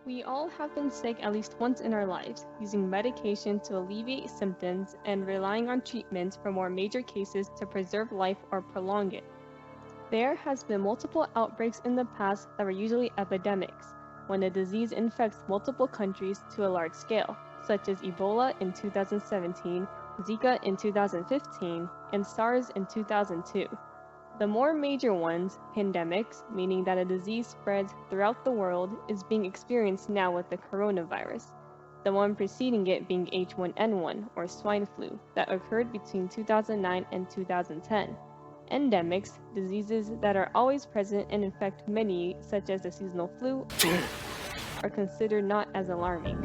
We all have been sick at least once in our lives, using medication to alleviate symptoms and relying on treatments for more major cases to preserve life or prolong it. There has been multiple outbreaks in the past that were usually epidemics, when a disease infects multiple countries to a large scale, such as Ebola in 2017, Zika in 2015, and SARS in 2002. The more major ones, pandemics, meaning that a disease spreads throughout the world, is being experienced now with the coronavirus. The one preceding it being H1N1, or swine flu, that occurred between 2009 and 2010. Endemics, diseases that are always present and infect many, such as the seasonal flu, are considered not as alarming.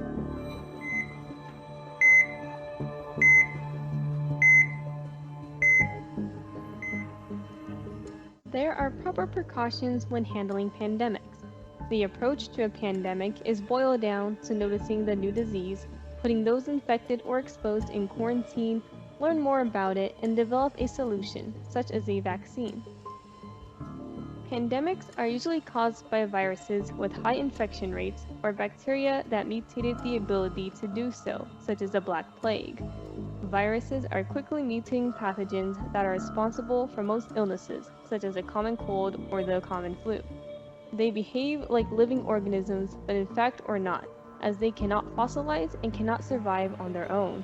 There are proper precautions when handling pandemics. The approach to a pandemic is boiled down to noticing the new disease, putting those infected or exposed in quarantine, learn more about it, and develop a solution, such as a vaccine. Pandemics are usually caused by viruses with high infection rates or bacteria that mutated the ability to do so, such as the Black Plague. Viruses are quickly mutating pathogens that are responsible for most illnesses, such as a common cold or the common flu. They behave like living organisms, but in fact are not, as they cannot fossilize and cannot survive on their own.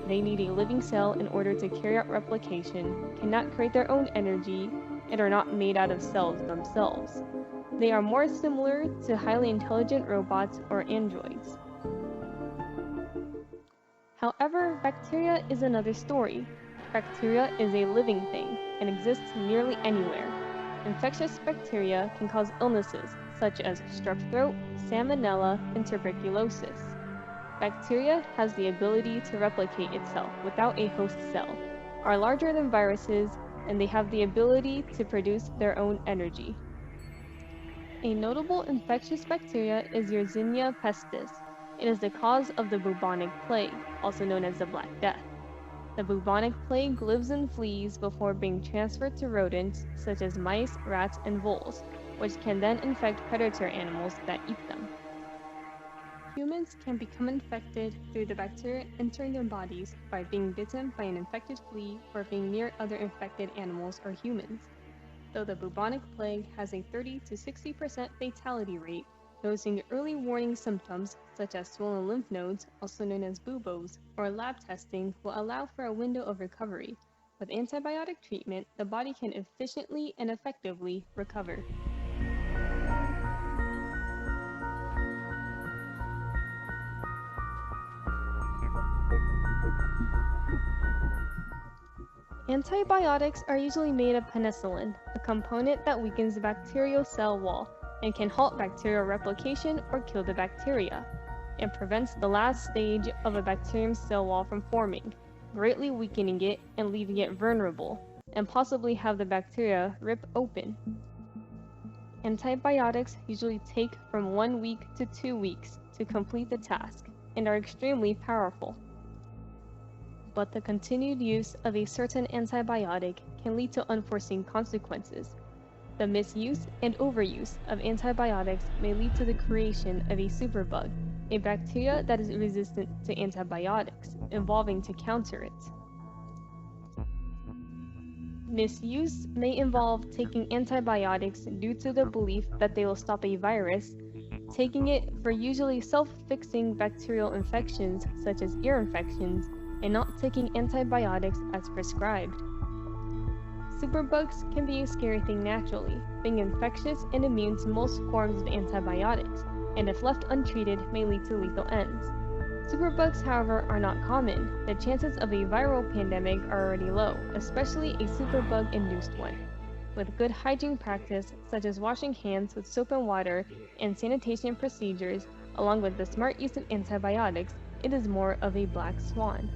They need a living cell in order to carry out replication, cannot create their own energy, and are not made out of cells themselves. They are more similar to highly intelligent robots or androids. However, bacteria is another story. Bacteria is a living thing and exists nearly anywhere. Infectious bacteria can cause illnesses such as strep throat, salmonella, and tuberculosis. Bacteria has the ability to replicate itself without a host cell, are larger than viruses, and they have the ability to produce their own energy. A notable infectious bacteria is Yersinia pestis. It is the cause of the bubonic plague, also known as the Black Death. The bubonic plague lives in fleas before being transferred to rodents such as mice, rats, and voles, which can then infect predator animals that eat them. Humans can become infected through the bacteria entering their bodies by being bitten by an infected flea or being near other infected animals or humans. Though the bubonic plague has a 30 to 60% fatality rate, noticing early warning symptoms such as swollen lymph nodes, also known as buboes, or lab testing will allow for a window of recovery. With antibiotic treatment, the body can efficiently and effectively recover. Antibiotics are usually made of penicillin, a component that weakens the bacterial cell wall and can halt bacterial replication or kill the bacteria. It prevents the last stage of a bacterium's cell wall from forming, greatly weakening it and leaving it vulnerable, and possibly have the bacteria rip open. Antibiotics usually take from 1 week to 2 weeks to complete the task and are extremely powerful. But the continued use of a certain antibiotic can lead to unforeseen consequences. The misuse and overuse of antibiotics may lead to the creation of a superbug, a bacteria that is resistant to antibiotics, evolving to counter it. Misuse may involve taking antibiotics due to the belief that they will stop a virus, taking it for usually self-fixing bacterial infections such as ear infections, and not taking antibiotics as prescribed. Superbugs can be a scary thing naturally, being infectious and immune to most forms of antibiotics, and if left untreated may lead to lethal ends. Superbugs, however, are not common. The chances of a viral pandemic are already low, especially a superbug-induced one. With good hygiene practice, such as washing hands with soap and water and sanitation procedures, along with the smart use of antibiotics, it is more of a black swan.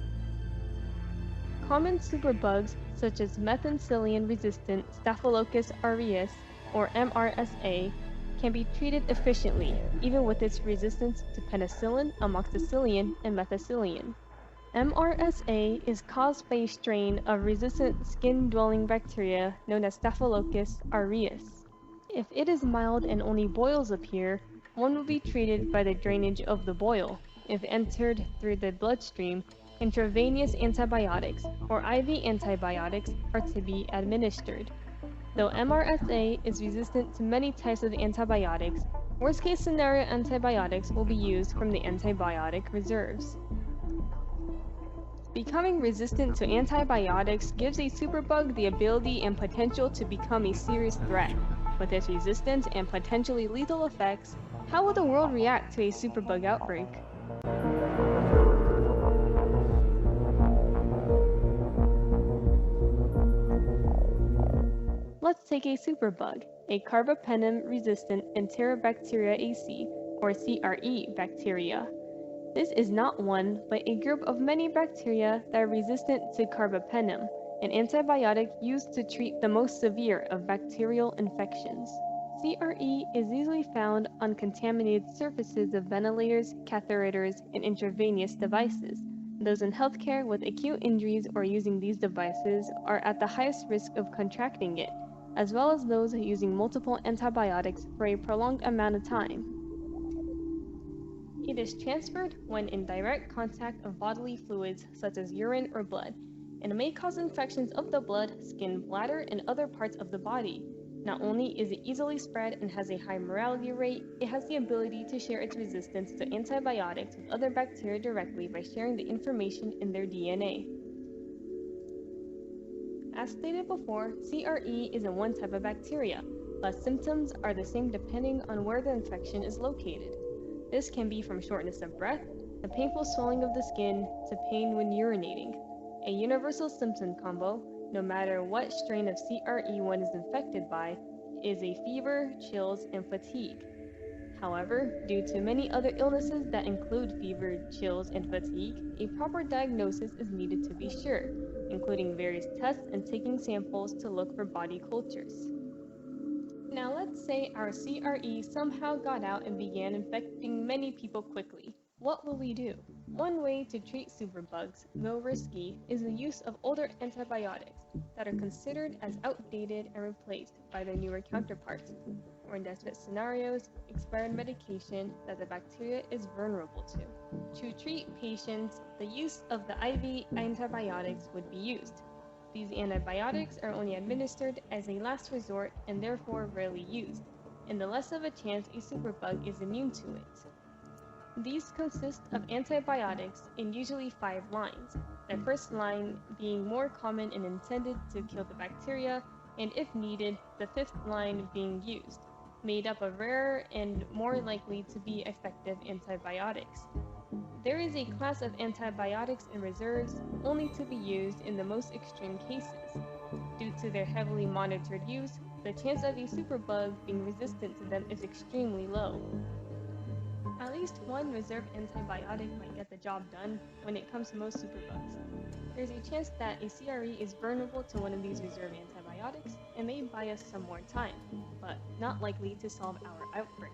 Common superbugs such as methicillin-resistant Staphylococcus aureus, or MRSA, can be treated efficiently, even with its resistance to penicillin, amoxicillin, and methicillin. MRSA is caused by a strain of resistant skin-dwelling bacteria known as Staphylococcus aureus. If it is mild and only boils appear, one will be treated by the drainage of the boil. If entered through the bloodstream, intravenous antibiotics or IV antibiotics are to be administered. Though MRSA is resistant to many types of antibiotics, worst-case scenario antibiotics will be used from the antibiotic reserves. Becoming resistant to antibiotics gives a superbug the ability and potential to become a serious threat. With its resistance and potentially lethal effects, how will the world react to a superbug outbreak? Let's take a superbug, a carbapenem-resistant Enterobacteriaceae, or CRE bacteria. This is not one, but a group of many bacteria that are resistant to carbapenem, an antibiotic used to treat the most severe of bacterial infections. CRE is usually found on contaminated surfaces of ventilators, catheters, and intravenous devices. Those in healthcare with acute injuries or using these devices are at the highest risk of contracting it, as well as those using multiple antibiotics for a prolonged amount of time. It is transferred when in direct contact of bodily fluids such as urine or blood, and may cause infections of the blood, skin, bladder, and other parts of the body. Not only is it easily spread and has a high mortality rate, it has the ability to share its resistance to antibiotics with other bacteria directly by sharing the information in their DNA. As stated before, CRE isn't one type of bacteria, but symptoms are the same depending on where the infection is located. This can be from shortness of breath, the painful swelling of the skin, to pain when urinating. A universal symptom combo, no matter what strain of CRE one is infected by, is a fever, chills, and fatigue. However, due to many other illnesses that include fever, chills, and fatigue, a proper diagnosis is needed to be sure, including various tests and taking samples to look for body cultures. Now let's say our CRE somehow got out and began infecting many people quickly. What will we do? One way to treat superbugs, though risky, is the use of older antibiotics that are considered as outdated and replaced by their newer counterparts, or in desperate scenarios, expired medication that the bacteria is vulnerable to. To treat patients, the use of the IV antibiotics would be used. These antibiotics are only administered as a last resort and therefore rarely used, and the less of a chance a superbug is immune to it. These consist of antibiotics in usually 5 lines, the first line being more common and intended to kill the bacteria, and if needed, the 5th line being used, made up of rarer and more likely to be effective antibiotics. There is a class of antibiotics in reserves only to be used in the most extreme cases. Due to their heavily monitored use, the chance of a superbug being resistant to them is extremely low. At least one reserve antibiotic might get the job done when it comes to most superbugs. There's a chance that a CRE is vulnerable to one of these reserve antibiotics and may buy us some more time, but not likely to solve our outbreak.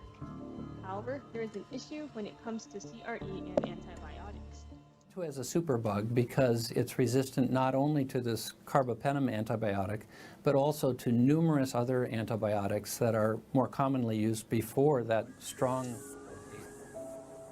However, there is an issue when it comes to CRE and antibiotics. As a superbug because it's resistant not only to this carbapenem antibiotic, but also to numerous other antibiotics that are more commonly used before that strong.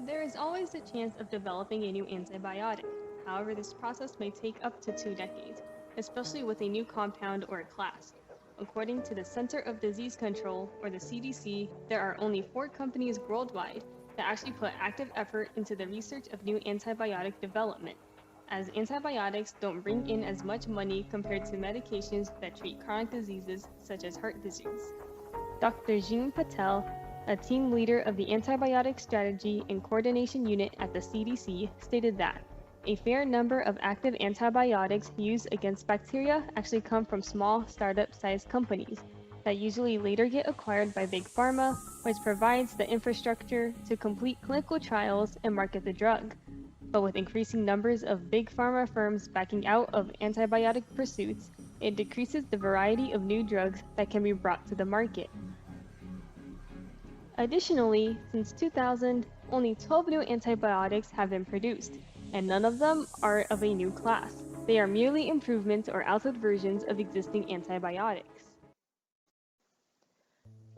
There is always a chance of developing a new antibiotic. However, this process may take up to 2 decades, especially with a new compound or a class. According to the Center of Disease Control, or the CDC, there are only 4 companies worldwide that actually put active effort into the research of new antibiotic development, as antibiotics don't bring in as much money compared to medications that treat chronic diseases such as heart disease. Dr. Jean Patel, a team leader of the Antibiotic Strategy and Coordination Unit at the CDC, stated that a fair number of active antibiotics used against bacteria actually come from small startup-sized companies that usually later get acquired by big pharma, which provides the infrastructure to complete clinical trials and market the drug. But with increasing numbers of big pharma firms backing out of antibiotic pursuits, it decreases the variety of new drugs that can be brought to the market. Additionally, since 2000, only 12 new antibiotics have been produced, and none of them are of a new class. They are merely improvements or altered versions of existing antibiotics.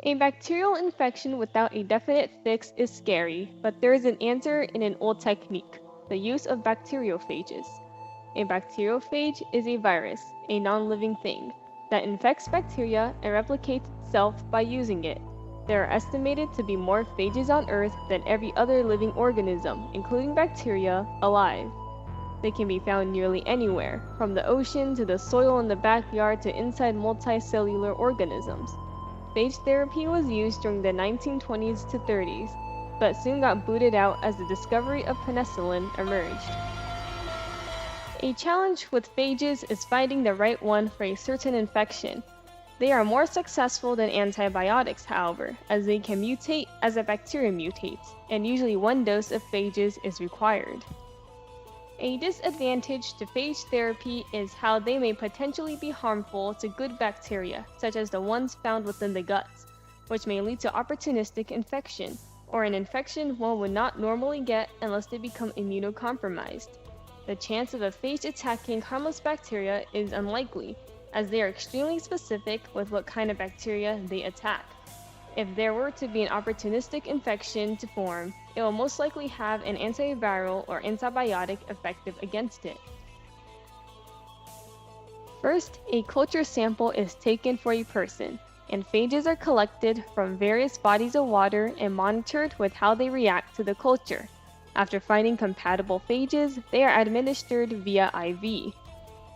A bacterial infection without a definite fix is scary, but there is an answer in an old technique, the use of bacteriophages. A bacteriophage is a virus, a non-living thing, that infects bacteria and replicates itself by using it. There are estimated to be more phages on Earth than every other living organism, including bacteria, alive. They can be found nearly anywhere, from the ocean to the soil in the backyard to inside multicellular organisms. Phage therapy was used during the 1920s to 30s, but soon got booted out as the discovery of penicillin emerged. A challenge with phages is finding the right one for a certain infection. They are more successful than antibiotics, however, as they can mutate as a bacteria mutates, and usually one dose of phages is required. A disadvantage to phage therapy is how they may potentially be harmful to good bacteria, such as the ones found within the guts, which may lead to opportunistic infection, or an infection one would not normally get unless they become immunocompromised. The chance of a phage attacking harmless bacteria is unlikely, as they are extremely specific with what kind of bacteria they attack. If there were to be an opportunistic infection to form, it will most likely have an antiviral or antibiotic effective against it. First, a culture sample is taken for a person, and phages are collected from various bodies of water and monitored with how they react to the culture. After finding compatible phages, they are administered via IV.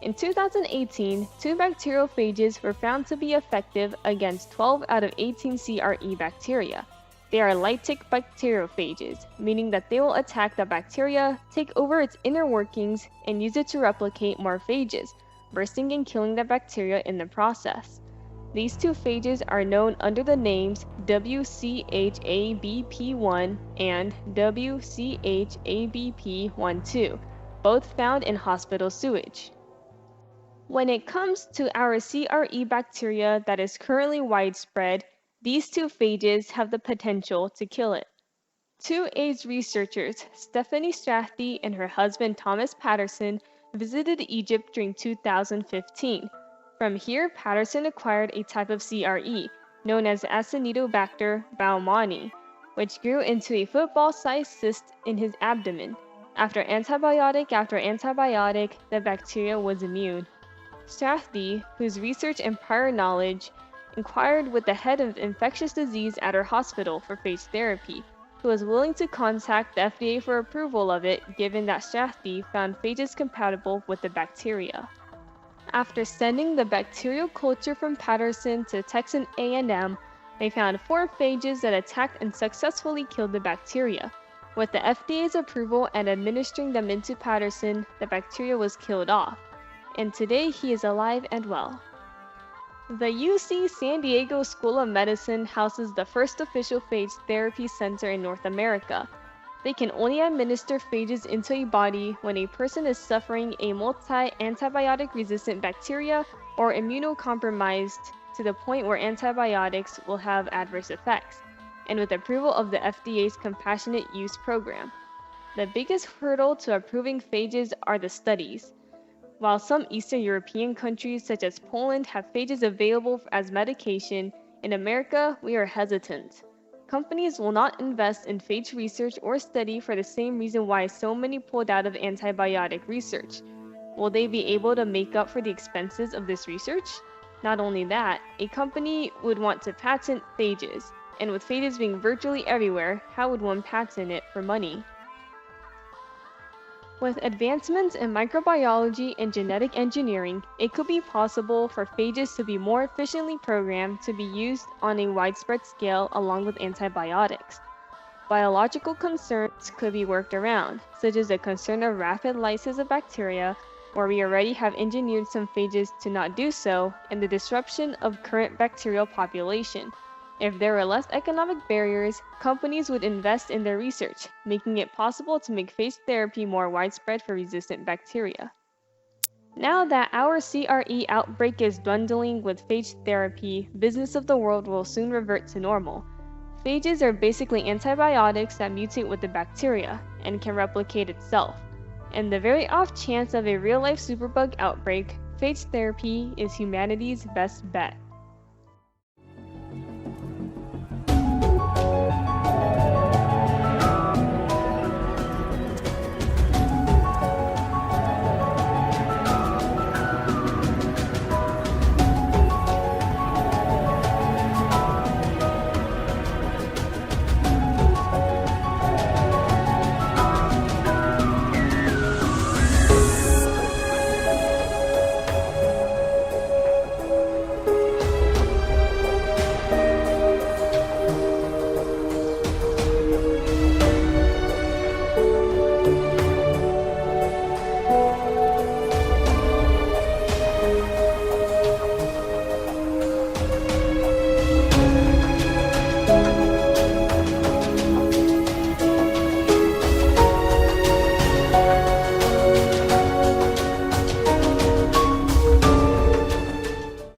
In 2018, 2 bacteriophages were found to be effective against 12 out of 18 CRE bacteria. They are lytic bacteriophages, meaning that they will attack the bacteria, take over its inner workings, and use it to replicate more phages, bursting and killing the bacteria in the process. These 2 phages are known under the names WCHABP1 and WCHABP12, both found in hospital sewage. When it comes to our CRE bacteria that is currently widespread, these 2 phages have the potential to kill it. 2 AIDS researchers, Stephanie Strathy and her husband Thomas Patterson, visited Egypt during 2015. From here, Patterson acquired a type of CRE, known as Acinetobacter baumannii, which grew into a football-sized cyst in his abdomen. After antibiotic, the bacteria was immune. Strathy, whose research and prior knowledge, inquired with the head of infectious disease at her hospital for phage therapy, who was willing to contact the FDA for approval of it, given that Strathy found phages compatible with the bacteria. After sending the bacterial culture from Patterson to Texas A&M, they found 4 phages that attacked and successfully killed the bacteria. With the FDA's approval and administering them into Patterson, the bacteria was killed off, and today he is alive and well. The UC San Diego School of Medicine houses the first official phage therapy center in North America. They can only administer phages into a body when a person is suffering a multi-antibiotic resistant bacteria or immunocompromised to the point where antibiotics will have adverse effects, and with approval of the FDA's Compassionate Use Program. The biggest hurdle to approving phages are the studies. While some Eastern European countries such as Poland have phages available as medication, in America we are hesitant. Companies will not invest in phage research or study for the same reason why so many pulled out of antibiotic research. Will they be able to make up for the expenses of this research? Not only that, a company would want to patent phages, and with phages being virtually everywhere, how would one patent it for money? With advancements in microbiology and genetic engineering, it could be possible for phages to be more efficiently programmed to be used on a widespread scale along with antibiotics. Biological concerns could be worked around, such as the concern of rapid lysis of bacteria, where we already have engineered some phages to not do so, and the disruption of current bacterial population. If there were less economic barriers, companies would invest in their research, making it possible to make phage therapy more widespread for resistant bacteria. Now that our CRE outbreak is dwindling with phage therapy, business of the world will soon revert to normal. Phages are basically antibiotics that mutate with the bacteria and can replicate itself. In the very off chance of a real-life superbug outbreak, phage therapy is humanity's best bet.